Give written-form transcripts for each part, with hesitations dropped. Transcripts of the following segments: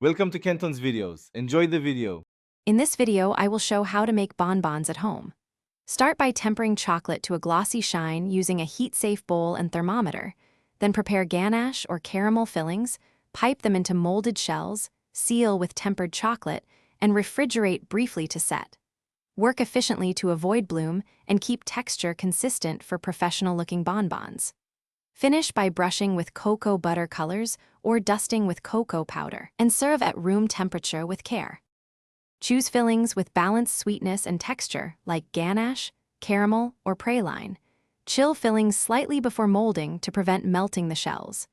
Welcome to Kenton's videos. Enjoy the video. In this video, I will show how to make bonbons at home. Start by tempering chocolate to a glossy shine using a heat-safe bowl and thermometer. Then prepare ganache or caramel fillings, pipe them into molded shells, seal with tempered chocolate, and refrigerate briefly to set. Work efficiently to avoid bloom and keep texture consistent for professional-looking bonbons. Finish by brushing with cocoa butter colors or dusting with cocoa powder, and serve at room temperature with care. Choose fillings with balanced sweetness and texture like ganache, caramel, or praline. Chill fillings slightly before molding to prevent melting the shells.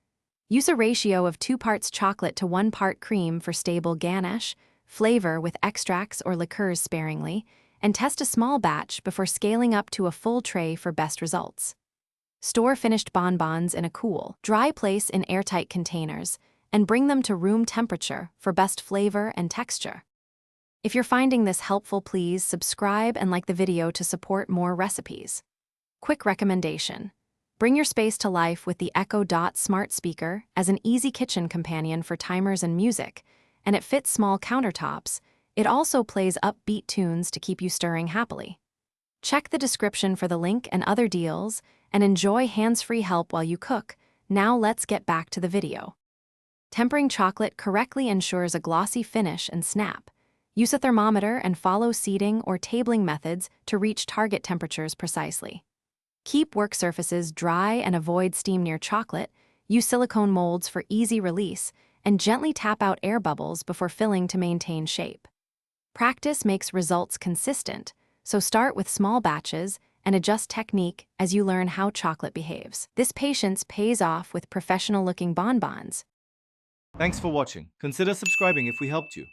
Use a ratio of 2 parts chocolate to 1 part cream for stable ganache, flavor with extracts or liqueurs sparingly, and test a small batch before scaling up to a full tray for best results. Store finished bonbons in a cool, dry place in airtight containers, and bring them to room temperature for best flavor and texture. If you're finding this helpful, please subscribe and like the video to support more recipes. Quick recommendation: bring your space to life with the Echo Dot smart speaker as an easy kitchen companion for timers and music, and it fits small countertops. It also plays upbeat tunes to keep you stirring happily. Check the description for the link and other deals, and enjoy hands-free help while you cook. Now let's get back to the video. Tempering chocolate correctly ensures a glossy finish and snap. Use a thermometer and follow seating or tabling methods to reach target temperatures precisely. Keep work surfaces dry and avoid steam near chocolate. Use silicone molds for easy release, and gently tap out air bubbles before filling to maintain shape. Practice makes results consistent, so start with small batches and adjust technique as you learn how chocolate behaves. This patience pays off with professional-looking bonbons. Thanks for watching. Consider subscribing if we helped you.